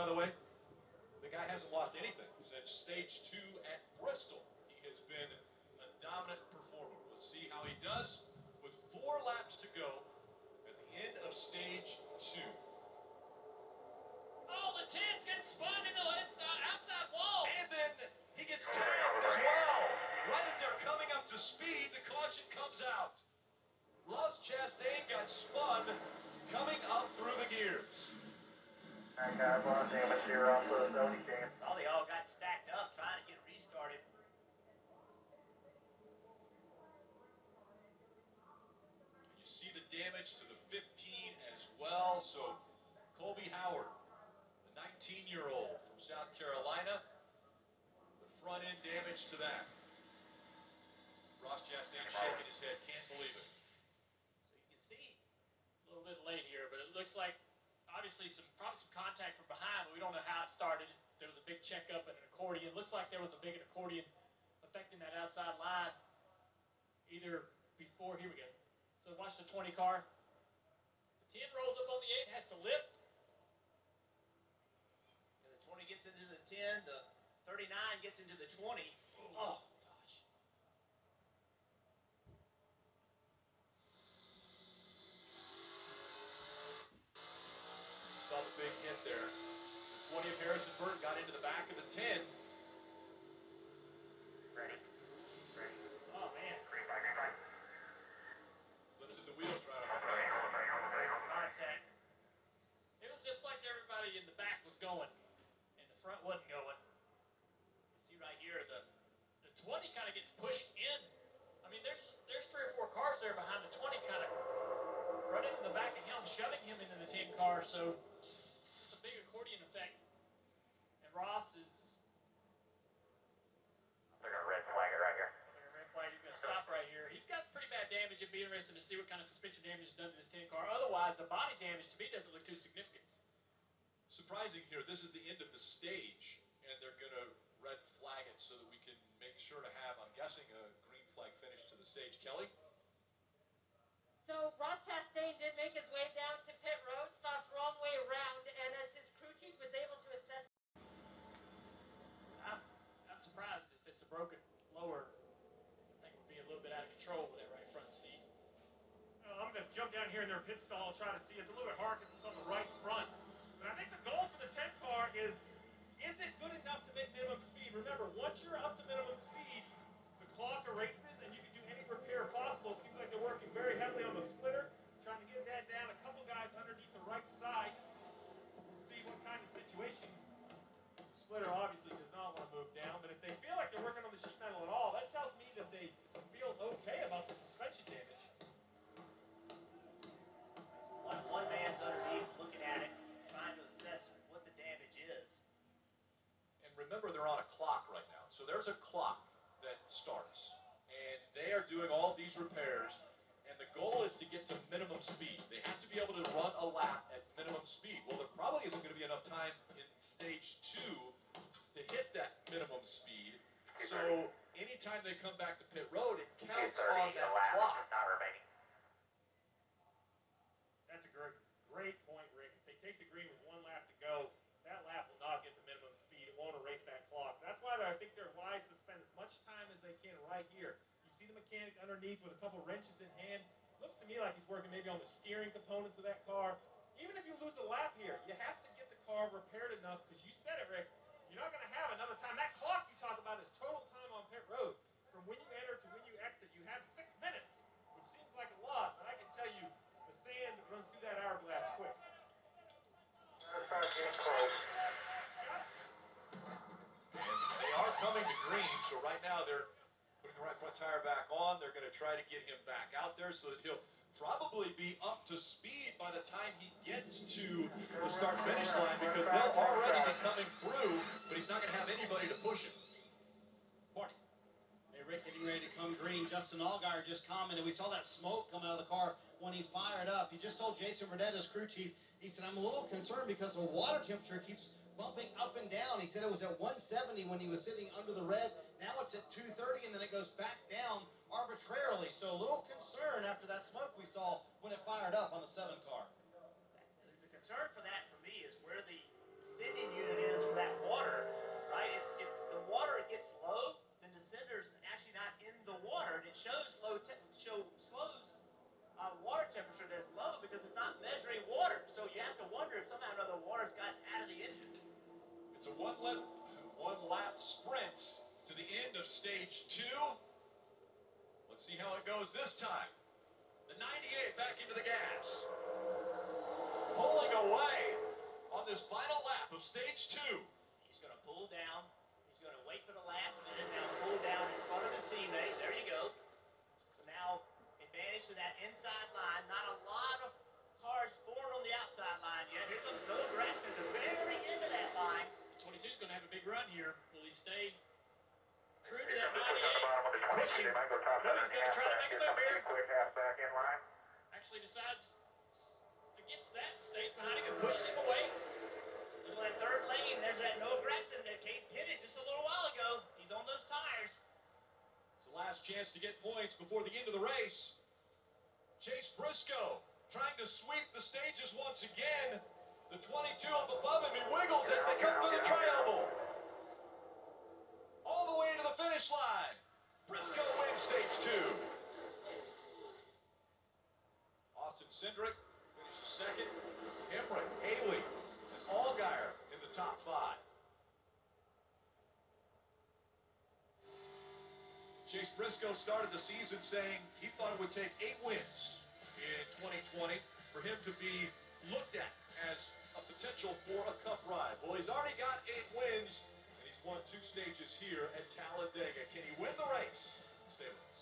by the way? The guy hasn't lost anything since stage 2 at Bristol. He has been a dominant performer. Let's see how he does with 4 laps to go at the end of stage 2. Oh, the 10's getting spun in the outside wall. And then he gets tagged as well. Right as they're coming up to speed, the caution comes out. Ross Chastain got spun coming up through the gears. I got a lot of damage here off the 70 cam. Saw they all got stacked up trying to get restarted. You see the damage to the 15 as well. So Colby Howard, the 19-year-old from South Carolina, the front end damage to that. Ross Chastain shaking his head, can't believe it. So you can see a little bit late here, but it looks like obviously probably some contact from behind, but we don't know how it started. There was a big checkup and an accordion. Looks like there was a big accordion affecting that outside line either before, here we go. So watch the 20 car. The 10 rolls up on the 8, has to lift. And the 20 gets into the 10, the 39 gets into the 20. Oh, gosh. Saw the big hit there. The 20 of Harrisonburg got into the back of the 10. Ready? Ready. Oh, man. Green flag, green flag. Lifted the wheels right off. Contact. It was just like everybody in the back was going, and the front wasn't going. You see right here, the 20 kind of gets pushed in. I mean, there's 3 or 4 cars there behind the 20 kind of running in the back of him, shoving him into the 10 car, so it's a big accordion effect. And Ross is... They're going to red flag it right here. Red flag, he's going to stop right here. He's got pretty bad damage. It'd be interesting to see what kind of suspension damage is done to this 10 car. Otherwise, the body damage to me doesn't look too significant. Surprising here, this is the end of the stage, and they're going to red flag it so that we can make sure to have, I'm guessing, a green flag finish to the stage. Kelly? So Ross Chastain did make his way down to pit road, stopped wrong way around, and as his crew chief was able to assess... I'm surprised if it's a broken lower. I think would be a little bit out of control with that right front seat. I'm going to jump down here in their pit stall and try to see. It's a little bit hard because it's on the right front. But I think the goal for the 10 car is it good enough to make minimum speed? Remember, once you're up to minimum speed, the clock erases and you can do any repair possible. It seems like they're working very heavily on the splitter, trying to get that down. A couple guys underneath the right side. See what kind of situation. The splitter obviously does not want to move down, but if they feel like they're working on the sheet metal at all, that tells me that they feel okay about the suspension damage. One man's underneath looking at it, trying to assess what the damage is. And remember, they're on a clock right now. So there's a clock that starts, and they are doing all these repairs, and the goal is to get to minimum speed. They have to be able to run a lap at minimum speed. Well, there probably isn't going to be enough time in stage 2 to hit that minimum speed. So anytime they come back to pit road, it counts on that clock. Not remaining. That's a great point, Rick. If they take the green with 1 lap to go, that lap will not get to minimum speed. It won't erase that clock. That's why I think they're wise to spend as much time as they can right here. You see the mechanic underneath with a couple wrenches in hand. Looks to me like he's working maybe on the steering components of that car. Even if you lose a lap here, you have to get the car repaired enough, because you said it, Rick, you're not going to have another time. That clock you talk about is total time on pit road. From when you enter to when you exit, you have 6 minutes, which seems like a lot, but I can tell you the sand runs through that hourglass quick. Getting close. And they are coming to green, so right now they're putting the right front tire back on. They're going to try to get him back out there so that he'll probably be up to speed by the time he gets to the start-finish line, because they'll already be coming through, but he's not going to have anybody to push him. Marty. Hey, Rick, getting ready to come green. Justin Allgaier just commented. We saw that smoke come out of the car when he fired up. He just told Jason Burdett, his crew chief, he said, I'm a little concerned because the water temperature keeps bumping up and down. He said it was at 170 when he was sitting under the red. Now it's at 230, and then it goes back down arbitrarily. So a little concern after that smoke we saw when it fired up on the 7 car. The concern for that for me is where the sending one lap sprint to the end of stage 2. Let's see how it goes this time. The 98 back into the gas. Pulling away on this final lap of stage 2. He's going to pull down. He's going to wait for the last minute. Now pull down in front of his teammate. There you go. So now advantage to that inside line. Not a lot of cars formed on the outside line yet. Here comes Noah Gragson at the very end of that line. 22's going to have a big run here. Will he stay true to Here that comes the push on the bottom of the 22. Pushing. They might go top No, center he's and going to try to halfback. make a Here move comes here. two quick halfback in line. Actually decides against that, stays behind him and pushes him away. Look at that third lane. There's that Noah Gragson that Kate hit it just a little while ago. He's on those tires. It's the last chance to get points before the end of the race. Chase Briscoe trying to sweep the stages once again. The 22 up above him, he wiggles as they come to the tri-oval. All the way to the finish line. Briscoe wins stage 2. Austin Cindric finishes second. Emmerich, Haley, and Allgaier in the top 5. Chase Briscoe started the season saying he thought it would take 8 wins in 2020 for him to be looked at as a potential for a cup ride. Well, he's already got 8 wins, and he's won 2 stages here at Talladega. Can he win the race? Stay with us.